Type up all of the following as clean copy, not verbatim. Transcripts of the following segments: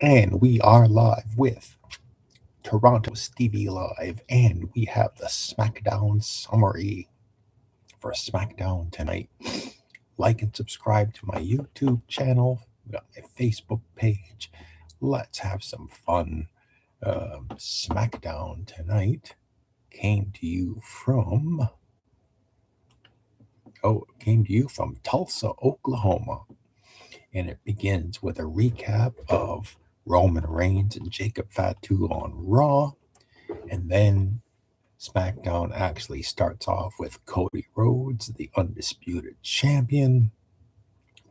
And we are live with Toronto Stevie Live, and we have the SmackDown summary for SmackDown tonight. Like and subscribe to my YouTube channel, we got my Facebook page. Let's have some fun. SmackDown tonight came to you from Tulsa, Oklahoma, and it begins with a recap of Roman Reigns and Jacob Fatu on Raw. And then SmackDown actually starts off with Cody Rhodes, the undisputed champion.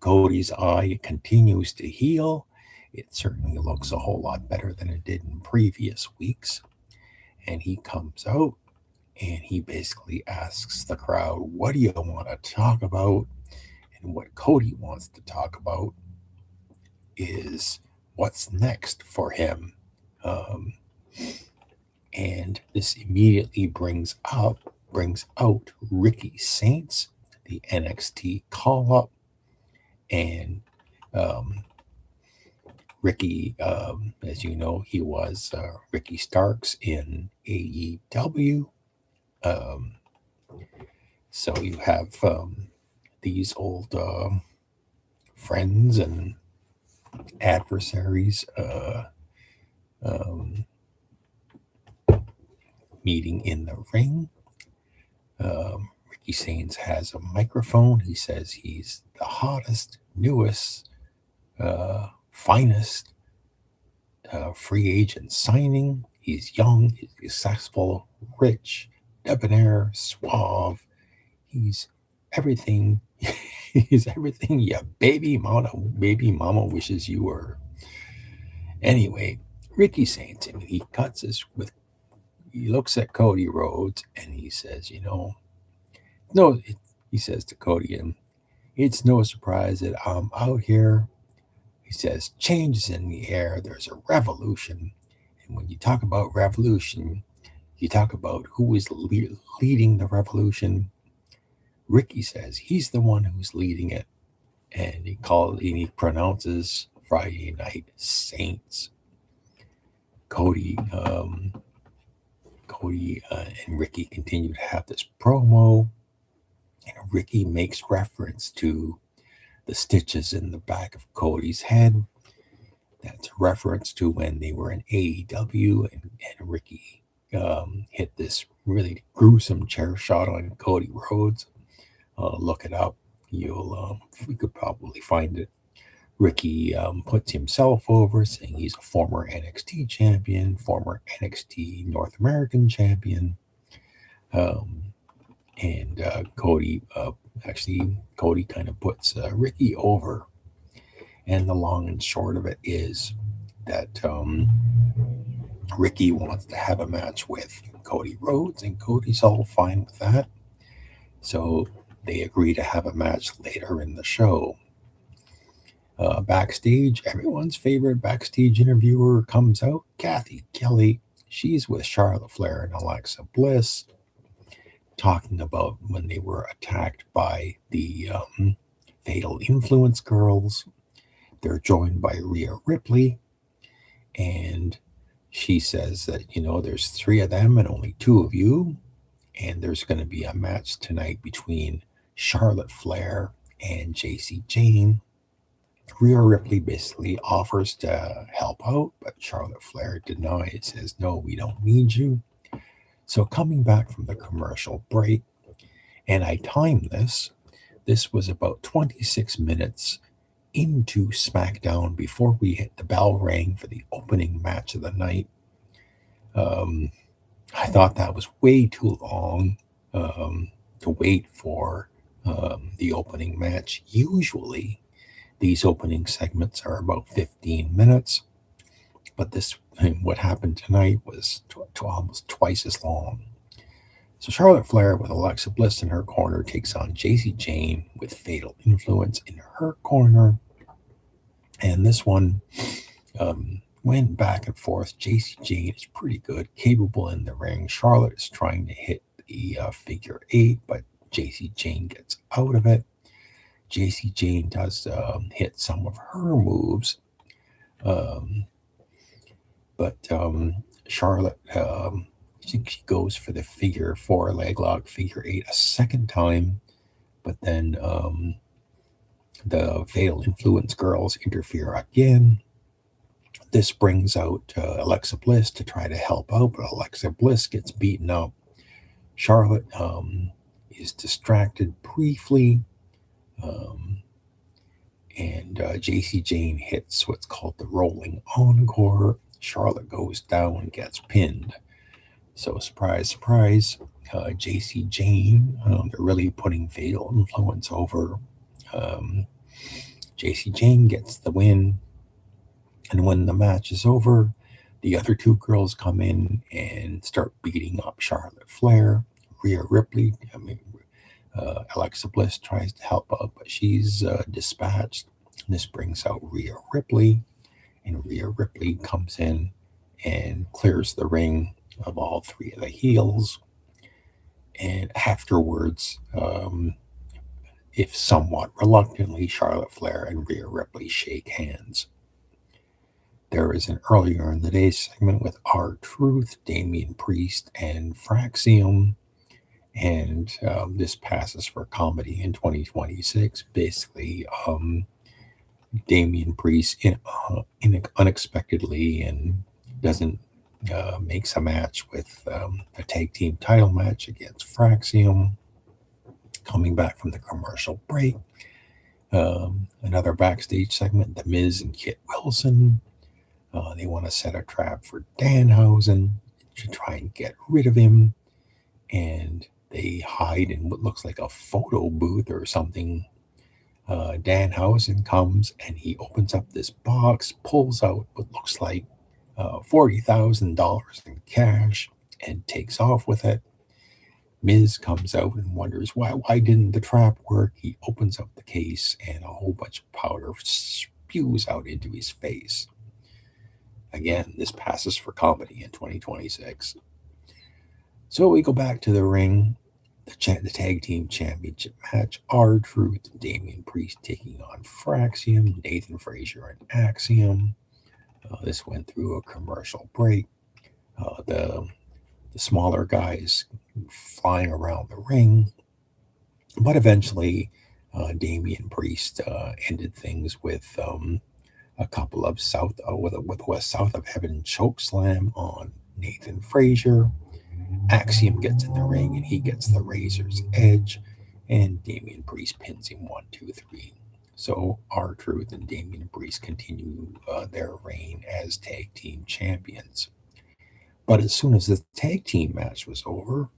Cody's eye continues to heal. It certainly looks a whole lot better than it did in previous weeks. And he comes out and he basically asks the crowd, "What do you want to talk about?" And what Cody wants to talk about is what's next for him. Um, and this immediately brings out Ricky Saints, the NXT call up, and um, Ricky, as you know, he was Ricky Starks in AEW. Um, so you have these old friends and adversaries um, meeting in the ring. Ricky Saints has a microphone. He says he's the hottest, newest, finest free agent signing. He's young, he's successful, rich, debonair, suave. He's everything. He's everything your baby mama wishes you were. Anyway, Ricky Saints, and he cuts this with. He looks at Cody Rhodes and he says, no, he says to Cody, and it's no surprise that I'm out here. He says, change is in the air. There's a revolution. And when you talk about revolution, you talk about who is leading the revolution. Ricky says he's the one who's leading it. And he pronounces Friday Night Saints. Cody and Ricky continue to have this promo. And Ricky makes reference to the stitches in the back of Cody's head. That's a reference to when they were in AEW and Ricky hit this really gruesome chair shot on Cody Rhodes. Look it up. We could probably find it. Ricky puts himself over, saying he's a former NXT champion, former NXT North American champion. And Cody kind of puts Ricky over. And the long and short of it is that Ricky wants to have a match with Cody Rhodes, and Cody's all fine with that. So they agree to have a match later in the show. Backstage, everyone's favorite backstage interviewer comes out, Kathy Kelly. She's with Charlotte Flair and Alexa Bliss, talking about when they were attacked by the Fatal Influence girls. They're joined by Rhea Ripley, and she says that, there's three of them and only two of you, and there's going to be a match tonight between Charlotte Flair and JC Jane. Rhea Ripley basically offers to help out, but Charlotte Flair denies, says, no, we don't need you. So coming back from the commercial break, and I timed this. This was about 26 minutes into SmackDown before we hit the bell rang for the opening match of the night. I thought that was way too long to wait for the opening match. Usually, these opening segments are about 15 minutes, but what happened tonight was almost twice as long. So Charlotte Flair with Alexa Bliss in her corner takes on JC Jane with Fatal Influence in her corner. And this one went back and forth. JC Jane is pretty good, capable in the ring. Charlotte is trying to hit the figure eight, but JC Jane gets out of it. JC Jane does hit some of her moves. But Charlotte, she goes for the figure 4 leg lock, figure 8 a second time, but then the Fatal Influence girls interfere again. This brings out Alexa Bliss to try to help out, but Alexa Bliss gets beaten up. Charlotte is distracted briefly, um, and JC Jane hits what's called the rolling encore. Charlotte goes down and gets pinned. So, surprise, surprise, JC Jane, they're really putting Fatal Influence over. JC Jane gets the win. And when the match is over, the other two girls come in and start beating up Charlotte Flair. Rhea Ripley, Alexa Bliss tries to help out, but she's dispatched. This brings out Rhea Ripley, and Rhea Ripley comes in and clears the ring of all three of the heels. And afterwards, if somewhat reluctantly, Charlotte Flair and Rhea Ripley shake hands. There is an earlier in the day segment with R-Truth, Damian Priest, and Fraxium. And this passes for comedy in 2026. Basically, Damian Priest unexpectedly and doesn't makes a match with a tag team title match against Fraxium. Coming back from the commercial break, another backstage segment, the Miz and Kit Wilson. They want to set a trap for Danhausen to try and get rid of him. And they hide in what looks like a photo booth or something. Danhausen comes and he opens up this box, pulls out what looks like $40,000 in cash, and takes off with it. Miz comes out and wonders why didn't the trap work? He opens up the case and a whole bunch of powder spews out into his face. Again, this passes for comedy in 2026. So we go back to the ring, the tag team championship match. R-Truth and Damian Priest taking on Fraxium, Nathan Frazier, and Axiom. This went through a commercial break. The smaller guys flying around the ring, but eventually Damian Priest ended things with a couple of with a South of Heaven choke slam on Nathan Frazier. Axiom gets in the ring and he gets the razor's edge, and Damian Priest pins him 1, 2, 3. So R-Truth and Damian Priest continue their reign as tag team champions. But as soon as the tag team match was over,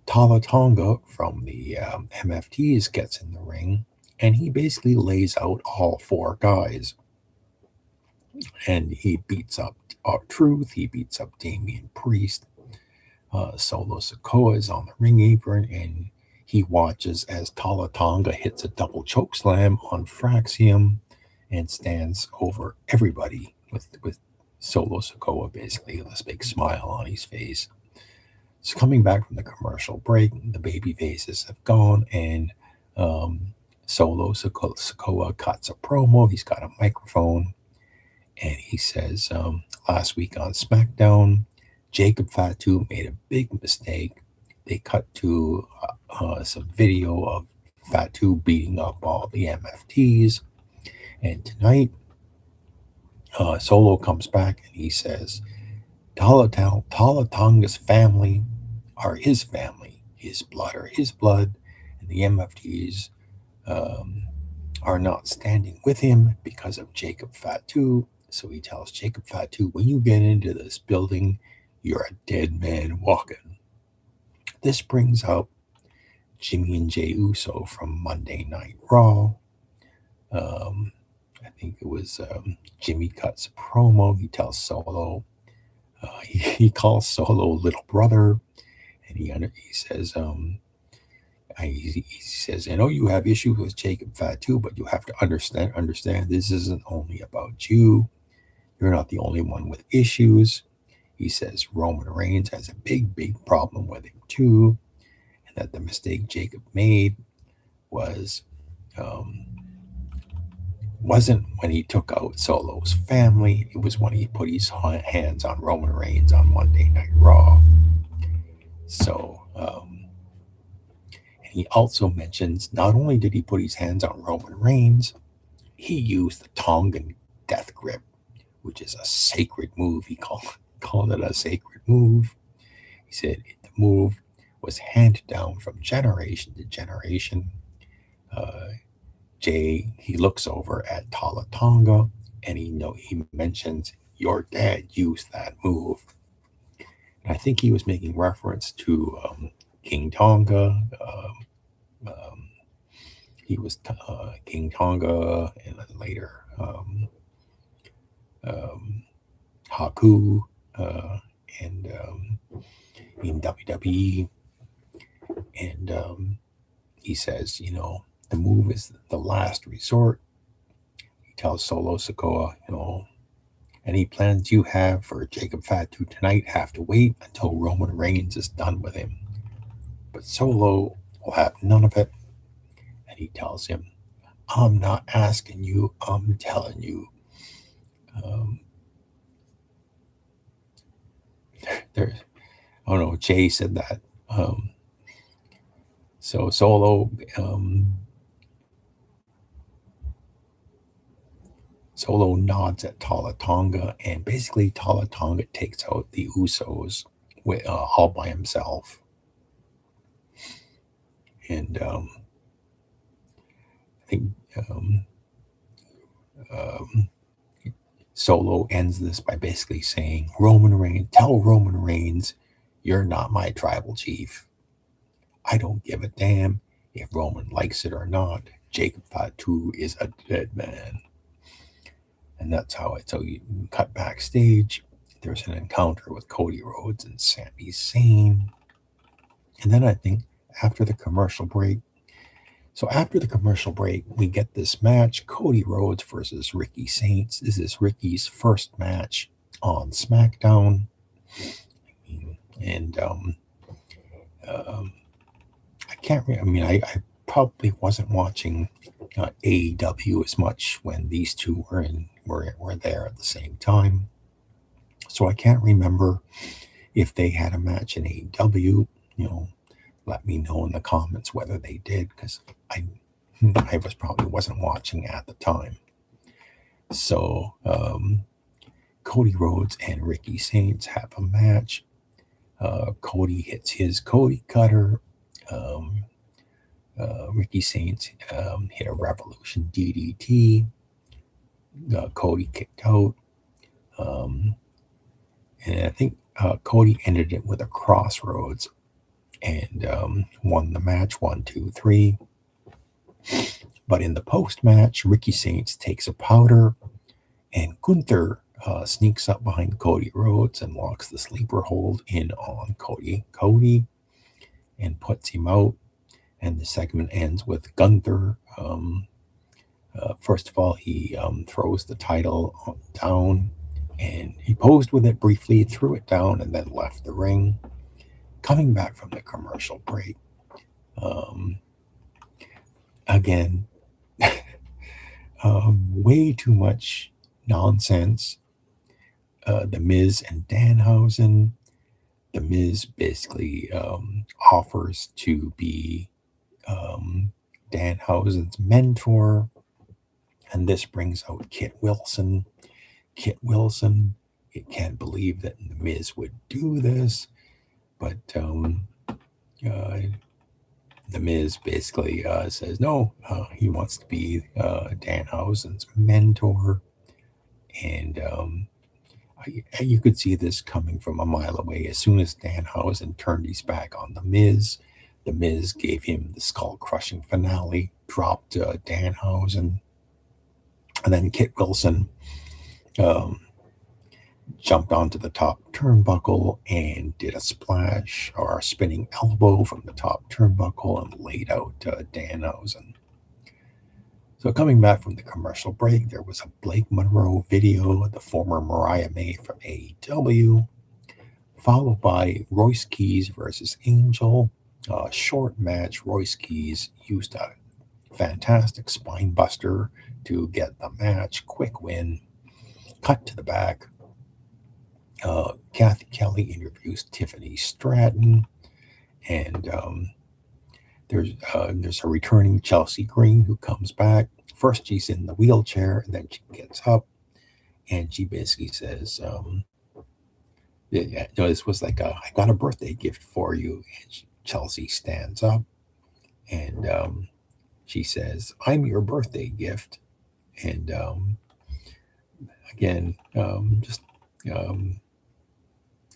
Talla Tonga from the MFTs gets in the ring, and he basically lays out all four guys. And he beats up R-Truth, he beats up Damian Priest. Solo Sikoa is on the ring apron, and he watches as Talla Tonga hits a double choke slam on Fraxium and stands over everybody with Solo Sikoa basically with a big smile on his face. So coming back from the commercial break, the baby faces have gone, and Solo Sikoa cuts a promo. He's got a microphone, and he says, last week on SmackDown, Jacob Fatu made a big mistake. They cut to some video of Fatu beating up all the MFTs. And tonight, Solo comes back and he says, Talla Tonga's family are his family. His blood are his blood. And the MFTs are not standing with him because of Jacob Fatu. So he tells Jacob Fatu, when you get into this building, you're a dead man walking. This brings up Jimmy and Jey Uso from Monday Night Raw. I think it was Jimmy cuts a promo. He tells Solo, he calls Solo little brother, and he says, he says, I know you have issues with Jacob Fatu, but you have to understand this isn't only about you. You're not the only one with issues. He says Roman Reigns has a big problem with him too, and that the mistake Jacob made was wasn't when he took out Solo's family. It was when he put his hands on Roman Reigns on Monday Night Raw. So, and he also mentions not only did he put his hands on Roman Reigns, he used the Tongan death grip, which is a sacred move. He called it a sacred move. He said the move was handed down from generation to generation. Jay, he looks over at Talla Tonga, and he mentions your dad used that move. And I think he was making reference to King Tonga. He was King Tonga, and then later Haku, and in WWE. And he says, the move is the last resort. He tells Solo Sikoa, any plans you have for Jacob Fatu tonight have to wait until Roman Reigns is done with him. But Solo will have none of it. And he tells him, I'm not asking you, I'm telling you. Jay said that. So Solo nods at Talla Tonga, and basically Talla Tonga takes out the Usos all by himself. And I think Solo ends this by basically saying, tell Roman Reigns, you're not my tribal chief. I don't give a damn if Roman likes it or not. Jacob Fatu is a dead man. And that's how you cut backstage. There's an encounter with Cody Rhodes and Sami Zayn. And then I think after the commercial break, we get this match, Cody Rhodes versus Ricky Saints. This is Ricky's first match on SmackDown. And I can't remember. I probably wasn't watching AEW as much when these two were there at the same time. So I can't remember if they had a match in AEW. Let me know in the comments whether they did, because I wasn't watching at the time. So Cody Rhodes and Ricky Saints have a match. Cody hits his Cody Cutter. Ricky Saints hit a Revolution DDT. Cody kicked out. And I think Cody ended it with a Crossroads and won the match 1, 2, 3. But in the post-match, Ricky Saints takes a powder, and Gunther sneaks up behind Cody Rhodes and locks the sleeper hold in on Cody and puts him out. And the segment ends with Gunther. First of all, he throws the title down, and he posed with it briefly, threw it down, and then left the ring. Coming back from the commercial break, again, way too much nonsense. The Miz and Danhausen. The Miz basically offers to be Danhausen's mentor, and this brings out Kit Wilson. It can't believe that the Miz would do this, but the Miz basically says no. He wants to be Danhausen's mentor, and you could see this coming from a mile away. As soon as Danhausen turned his back on the Miz gave him the skull-crushing finale, dropped Danhausen, and then Kit Wilson jumped onto the top turnbuckle and did a splash or a spinning elbow from the top turnbuckle and laid out Danhausen. So coming back from the commercial break, there was a Blake Monroe video, the former Mariah May from AEW, followed by Royce Keys versus Angel. A short match. Royce Keys used a fantastic spine buster to get the match. Quick win. Cut to the back. Kathy Kelly interviews Tiffany Stratton, and there's a returning Chelsea Green who comes back. First, she's in the wheelchair, and then she gets up, and she basically says, this was like I got a birthday gift for you. And Chelsea stands up, and she says, I'm your birthday gift. And again,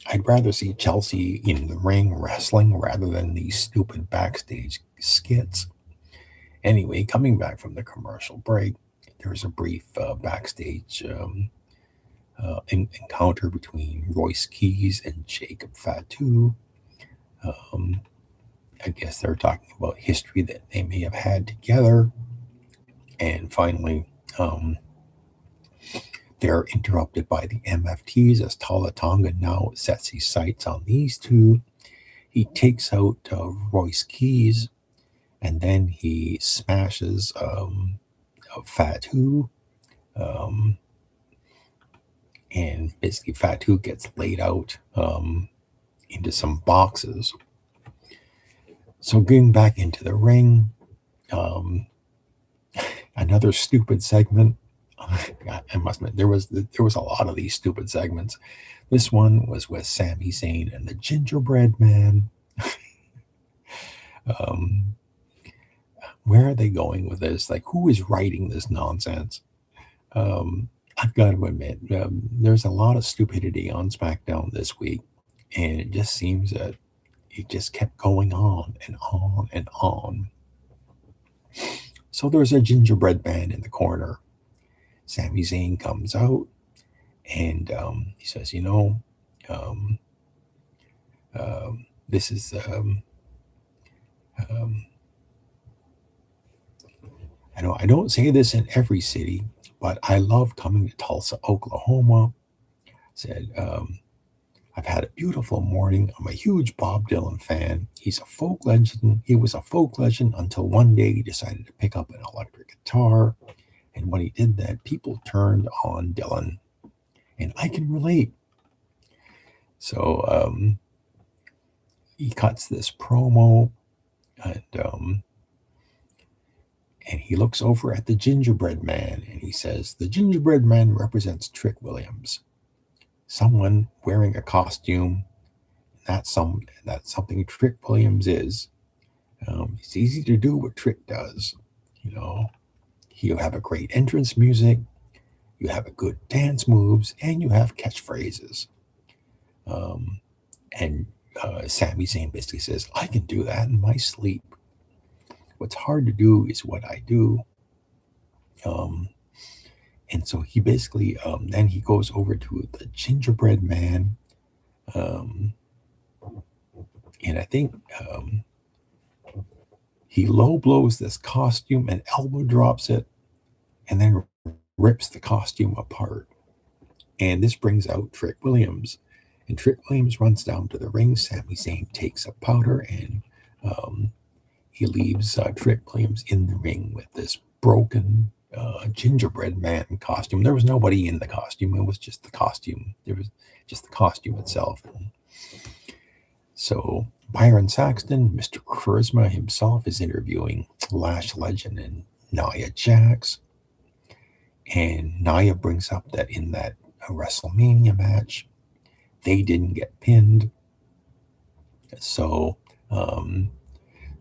I'd rather see Chelsea in the ring wrestling rather than these stupid backstage skits. Anyway, coming back from the commercial break, there's a brief backstage encounter between Royce Keys and Jacob Fatu. I guess they're talking about history that they may have had together. And finally, they're interrupted by the MFTs as Tonga now sets his sights on these two. He takes out Royce Keys, and then he smashes Fatu. And basically Fatu gets laid out into some boxes. So getting back into the ring, another stupid segment. I must admit, there was a lot of these stupid segments. This one was with Sami Zayn and the Gingerbread Man. Where are they going with this? Like, who is writing this nonsense? I've got to admit, there's a lot of stupidity on SmackDown this week, and it just seems that it just kept going on and on and on. So there's a Gingerbread Man in the corner. Sami Zayn comes out, and he says, this is I don't say this in every city, but I love coming to Tulsa, Oklahoma. Said, I've had a beautiful morning. I'm a huge Bob Dylan fan. He's a folk legend. He was a folk legend until one day he decided to pick up an electric guitar. And when he did that, people turned on Dylan. And I can relate. So he cuts this promo, and he looks over at the Gingerbread Man, and he says, the Gingerbread Man represents Trick Williams. Someone wearing a costume. That's something Trick Williams is. It's easy to do what Trick does. You have a great entrance music, you have a good dance moves, and you have catchphrases. And Sami Zayn basically says, I can do that in my sleep. What's hard to do is what I do. And so he basically, then he goes over to the Gingerbread Man. And I think he low blows this costume and elbow drops it, and then rips the costume apart. And this brings out Trick Williams. And Trick Williams runs down to the ring. Sami Zayn takes a powder, and he leaves Trick Williams in the ring with this broken Gingerbread Man costume. There was nobody in the costume. It was just the costume. There was just the costume itself. So Byron Saxton, Mr. Charisma himself, is interviewing Lash Legend and Nia Jax. And Nia brings up that in that WrestleMania match, they didn't get pinned. So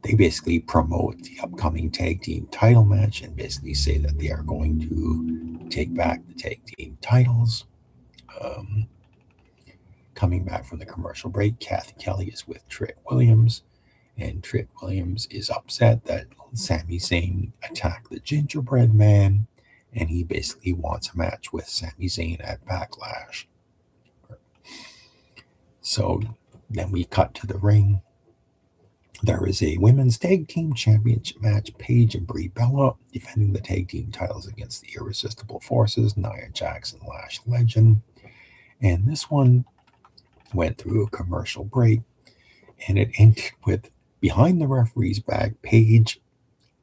they basically promote the upcoming tag team title match and basically say that they are going to take back the tag team titles. Coming back from the commercial break, Kathy Kelly is with Trick Williams, and Trick Williams is upset that Sami Zayn attacked the Gingerbread Man, and he basically wants a match with Sami Zayn at Backlash. So then we cut to the ring. There is a women's tag team championship match. Paige and Brie Bella defending the tag team titles against the Irresistible Forces, Nia Jax and Lash Legend. And this one went through a commercial break, and it ended with, behind the referee's back, Paige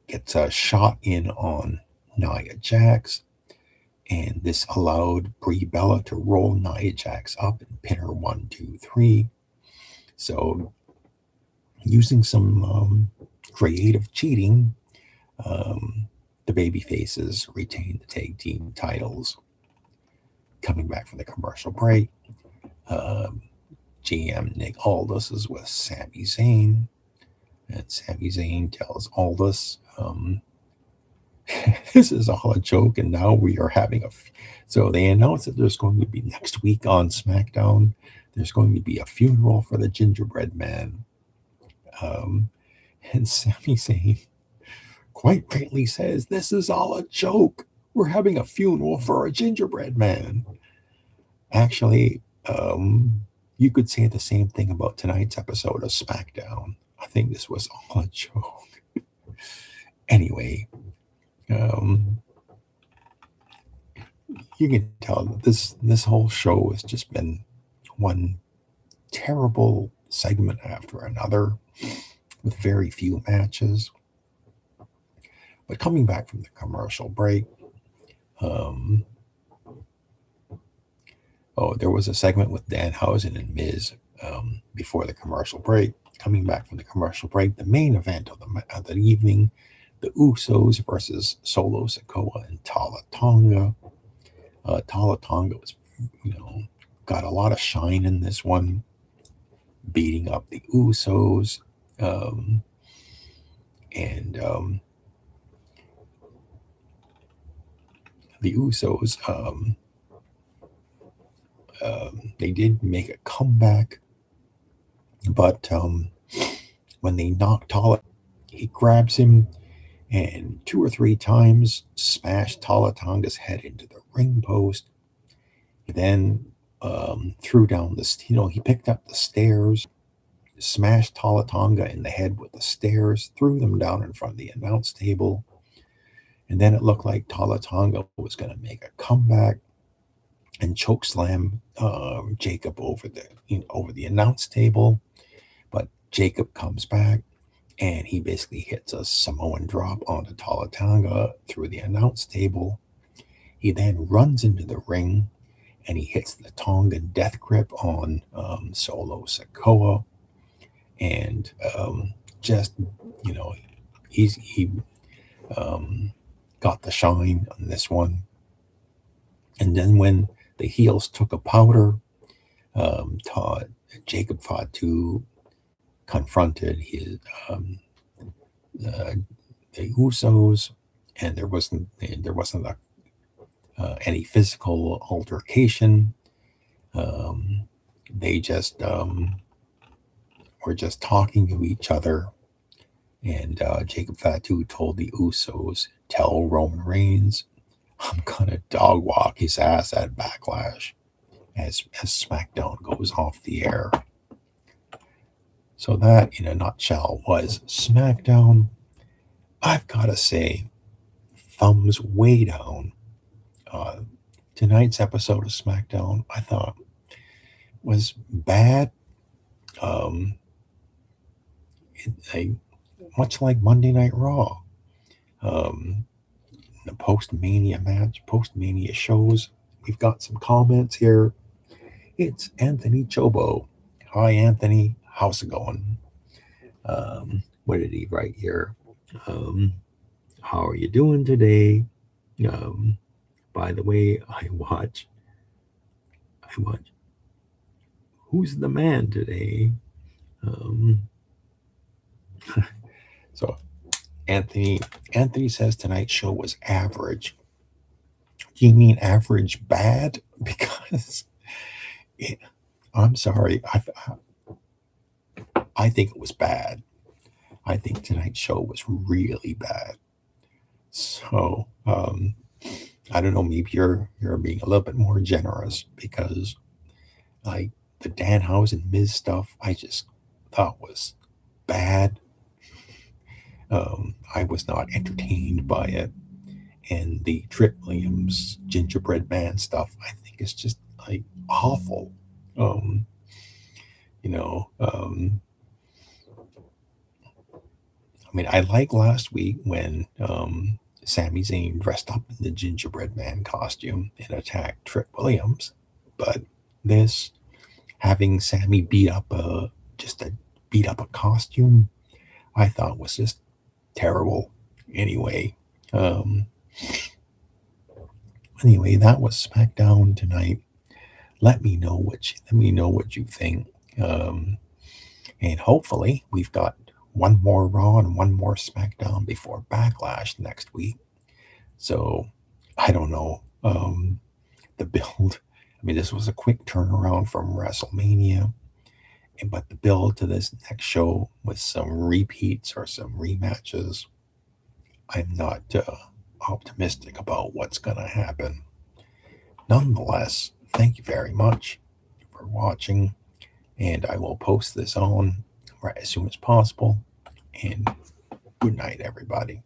gets a shot in on Nia Jax, and this allowed Brie Bella to roll Nia Jax up and pin her 1, 2, 3. So, using some creative cheating, the baby faces retained the tag team titles. Coming back from the commercial break, GM Nick Aldis is with Sami Zayn, and Sami Zayn tells Aldis, this is all a joke, and now we are having so they announced that there's going to be next week on SmackDown, there's going to be a funeral for the Gingerbread Man. And Sami Zayn quite rightly says, this is all a joke. We're having a funeral for a gingerbread man. Actually, you could say the same thing about tonight's episode of SmackDown. I think this was all a joke. Anyway, you can tell that this whole show has just been one terrible segment after another with very few matches. But coming back from the commercial break, there was a segment with Danhausen and Miz before the commercial break. Coming back from the commercial break, the main event of the evening, the Usos versus Solo Sikoa and Talla Tonga. Talla Tonga was, got a lot of shine in this one, beating up the Usos. The Usos, they did make a comeback, but when they knocked Talla, he grabs him and 2 or 3 times smashed Talla Tonga's head into the ring post. He then threw down he picked up the stairs, smashed Talla Tonga in the head with the stairs, threw them down in front of the announce table. And then it looked like Talla Tonga was going to make a comeback and chokeslam Jacob over the announce table. But Jacob comes back and he basically hits a Samoan drop onto Talla Tonga through the announce table. He then runs into the ring and he hits the Tongan death grip on Solo Sikoa. And he got the shine on this one. And then when the heels took a powder, Jacob Fatu confronted the Usos, and there wasn't any physical altercation. They just were just talking to each other, and Jacob Fatu told the Usos, "Tell Roman Reigns I'm gonna dog walk his ass at Backlash," as SmackDown goes off the air. So that, in a nutshell, was SmackDown. I've got to say, thumbs way down. Tonight's episode of SmackDown, I thought, was bad. Much like Monday Night Raw. The post-Mania shows. We've got some comments here. It's Anthony Chobo. Hi, Anthony. How's it going? What did he write here? How are you doing today? By the way, I watch Who's the Man today? So Anthony says tonight's show was average. Do you mean average bad? Because I'm sorry, I think it was bad. I think tonight's show was really bad. So I don't know. Maybe you're being a little bit more generous, because like the Danhausen Miz stuff, I just thought was bad. I was not entertained by it, and the Trick Williams Gingerbread Man stuff, I think is just like awful. I mean, I like last week when Sami Zayn dressed up in the Gingerbread Man costume and attacked Trick Williams. But this, having Sami beat up a costume, I thought was just terrible. Anyway, um, that was SmackDown tonight. Let me know what you think. And hopefully we've got one more Raw and one more SmackDown before Backlash next week. So I don't know. The build. I mean, this was a quick turnaround from WrestleMania, but the build to this next show with some repeats or some rematches, I'm not optimistic about what's going to happen. Nonetheless, thank you very much for watching, and I will post this on right as soon as possible. And good night, everybody.